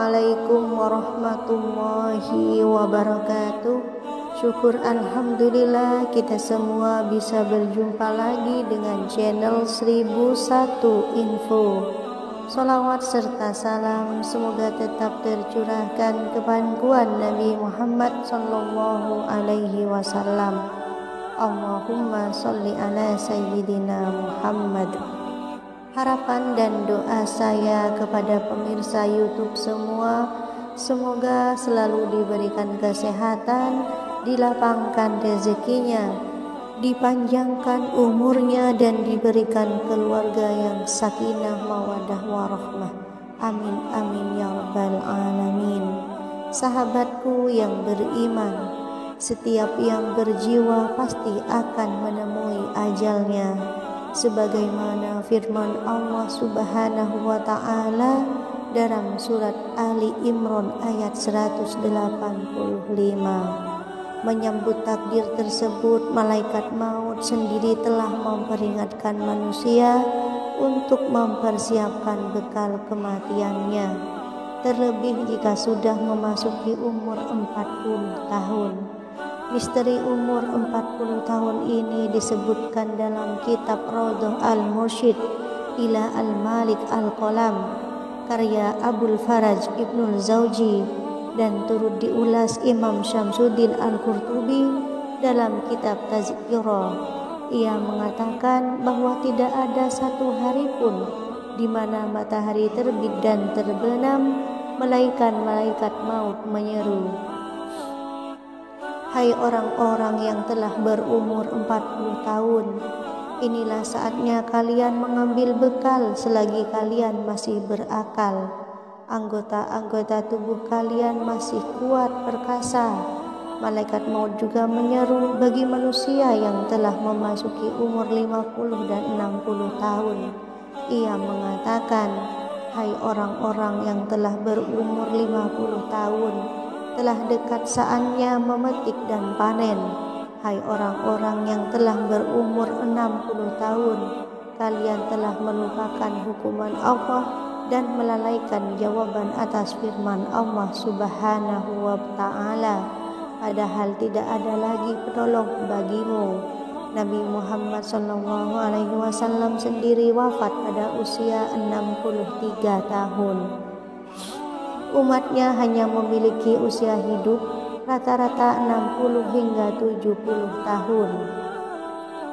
Assalamualaikum warahmatullahi wabarakatuh. Syukur alhamdulillah kita semua bisa berjumpa lagi dengan channel 1001 Info. Salawat serta salam semoga tetap tercurahkan ke pangkuan Nabi Muhammad sallallahu alaihi wasallam. Allahumma sholli ala sayyidina Muhammad. Harapan dan doa saya kepada pemirsa YouTube semua, semoga selalu diberikan kesehatan, dilapangkan rezekinya, dipanjangkan umurnya, dan diberikan keluarga yang sakinah mawaddah warahmah. Amin amin ya rabbal alamin. Sahabatku yang beriman, setiap yang berjiwa pasti akan menemui ajalnya, sebagaimana firman Allah Subhanahu wa taala dalam surat Ali Imran ayat 185. Menyambut takdir tersebut, malaikat maut sendiri telah memperingatkan manusia untuk mempersiapkan bekal kematiannya, terlebih jika sudah memasuki umur 40 tahun. Misteri umur 40 tahun ini disebutkan dalam kitab Raudhah Al-Mursyid ila Al-Malik Al-Qalam karya Abul Faraj Ibnul Zawji, dan turut diulas Imam Syamsuddin Al-Qurtubi dalam kitab Tazkirah. Ia mengatakan bahwa tidak ada satu hari pun di mana matahari terbit dan terbenam melainkan malaikat maut menyeru, "Hai orang-orang yang telah berumur 40 tahun, inilah saatnya kalian mengambil bekal selagi kalian masih berakal. Anggota-anggota tubuh kalian masih kuat perkasa." Malaikat maut juga menyeru bagi manusia yang telah memasuki umur 50 dan 60 tahun. Ia mengatakan, "Hai orang-orang yang telah berumur 50 tahun, telah dekat saatnya memetik dan panen. Hai orang-orang yang telah berumur 60 tahun, kalian telah melupakan hukuman Allah dan melalaikan jawaban atas firman Allah Subhanahu wa ta'ala, padahal tidak ada lagi penolong bagimu." Nabi Muhammad sallallahu alaihi wasallam sendiri wafat pada usia 63 tahun. Umatnya hanya memiliki usia hidup rata-rata 60 hingga 70 tahun.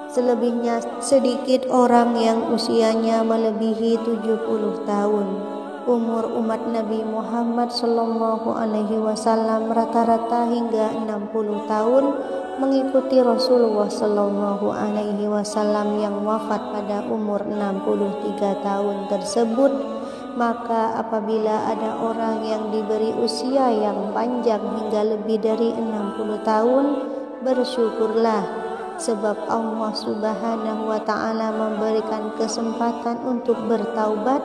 Selebihnya sedikit orang yang usianya melebihi 70 tahun. Umur umat Nabi Muhammad sallallahu alaihi wasallam rata-rata hingga 60 tahun, mengikuti Rasulullah sallallahu alaihi wasallam yang wafat pada umur 63 tahun tersebut. Maka apabila ada orang yang diberi usia yang panjang hingga lebih dari 60 tahun, bersyukurlah, sebab Allah Subhanahu wa ta'ala memberikan kesempatan untuk bertaubat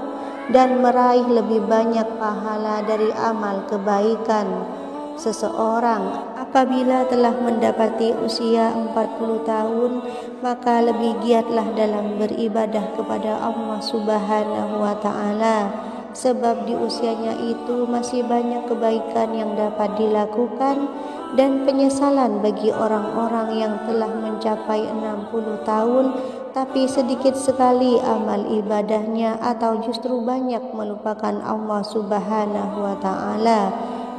dan meraih lebih banyak pahala dari amal kebaikan. Seseorang apabila telah mendapati usia 40 tahun, maka lebih giatlah dalam beribadah kepada Allah Subhanahu wa ta'ala, sebab di usianya itu masih banyak kebaikan yang dapat dilakukan, dan penyesalan bagi orang-orang yang telah mencapai 60 tahun tapi sedikit sekali amal ibadahnya atau justru banyak melupakan Allah Subhanahu wa ta'ala,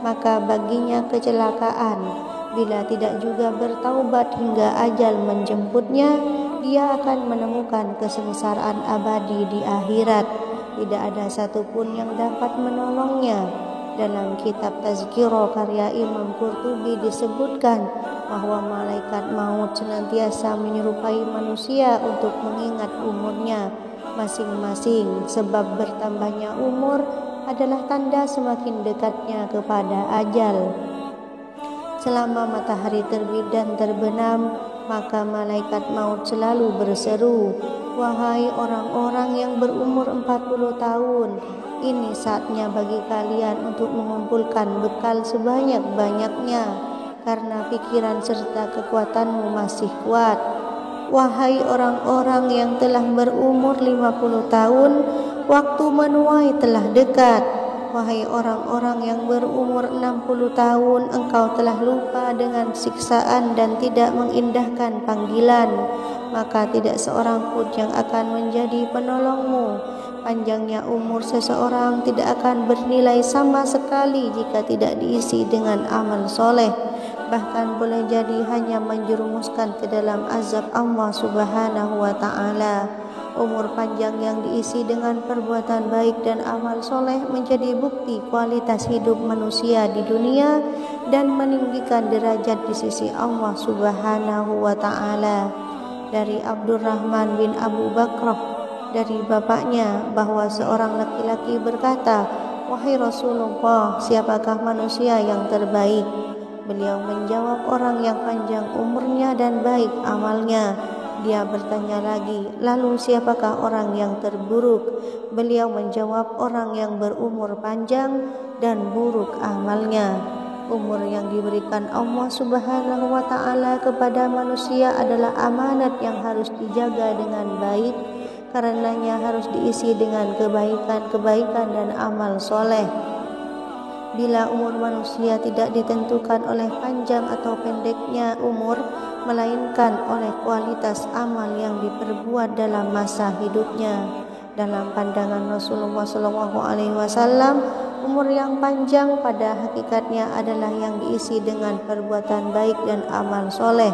maka baginya kecelakaan. Bila tidak juga bertaubat hingga ajal menjemputnya, dia akan menemukan kesengsaraan abadi di akhirat. Tidak ada satupun yang dapat menolongnya. Dalam kitab Tazkirah karya Imam Qurtubi disebutkan bahwa malaikat maut senantiasa menyerupai manusia untuk mengingat umurnya masing-masing, sebab bertambahnya umur adalah tanda semakin dekatnya kepada ajal. Selama matahari terbit dan terbenam, maka malaikat maut selalu berseru, "Wahai orang-orang yang berumur 40 tahun, ini saatnya bagi kalian untuk mengumpulkan bekal sebanyak-banyaknya, karena pikiran serta kekuatanmu masih kuat. Wahai orang-orang yang telah berumur 50 tahun, waktu menuai telah dekat. wahai orang-orang yang berumur 60 tahun, engkau telah lupa dengan siksaan dan tidak mengindahkan panggilan, maka tidak seorang pun yang akan menjadi penolongmu. Panjangnya umur seseorang tidak akan bernilai sama sekali jika tidak diisi dengan amal soleh, bahkan boleh jadi hanya menjerumuskan ke dalam azab Allah Subhanahu wa ta'ala. Umur panjang yang diisi dengan perbuatan baik dan amal soleh menjadi bukti kualitas hidup manusia di dunia dan meninggikan derajat di sisi Allah Subhanahu wa ta'ala. Dari Abdurrahman bin Abu Bakrah dari bapaknya bahwa seorang laki-laki berkata, "Wahai Rasulullah, siapakah manusia yang terbaik?" Beliau menjawab, "Orang yang panjang umurnya dan baik amalnya." Dia bertanya lagi, "Lalu siapakah orang yang terburuk?" Beliau menjawab, "Orang yang berumur panjang dan buruk amalnya." Umur yang diberikan Allah Subhanahu wa ta'ala kepada manusia adalah amanat yang harus dijaga dengan baik, karenanya harus diisi dengan kebaikan-kebaikan dan amal soleh. Bila umur manusia tidak ditentukan oleh panjang atau pendeknya umur, melainkan oleh kualitas amal yang diperbuat dalam masa hidupnya. Dalam pandangan Rasulullah SAW, umur yang panjang pada hakikatnya adalah yang diisi dengan perbuatan baik dan amal soleh.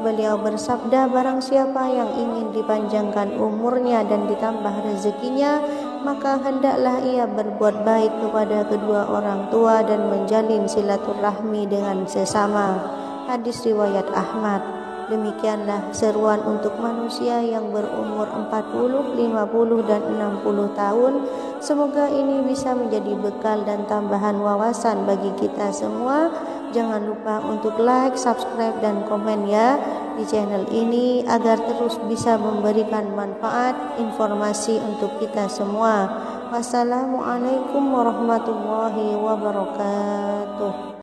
Beliau bersabda, "Barang siapa yang ingin dipanjangkan umurnya dan ditambah rezekinya, maka hendaklah ia berbuat baik kepada kedua orang tua dan menjalin silaturahmi dengan sesama." Hadis riwayat Ahmad. Demikianlah seruan untuk manusia yang berumur 40, 50 dan 60 tahun. Semoga ini bisa menjadi bekal dan tambahan wawasan bagi kita semua. Jangan lupa untuk like, subscribe dan komen ya di channel ini agar terus bisa memberikan manfaat informasi untuk kita semua. Wassalamualaikum warahmatullahi wabarakatuh.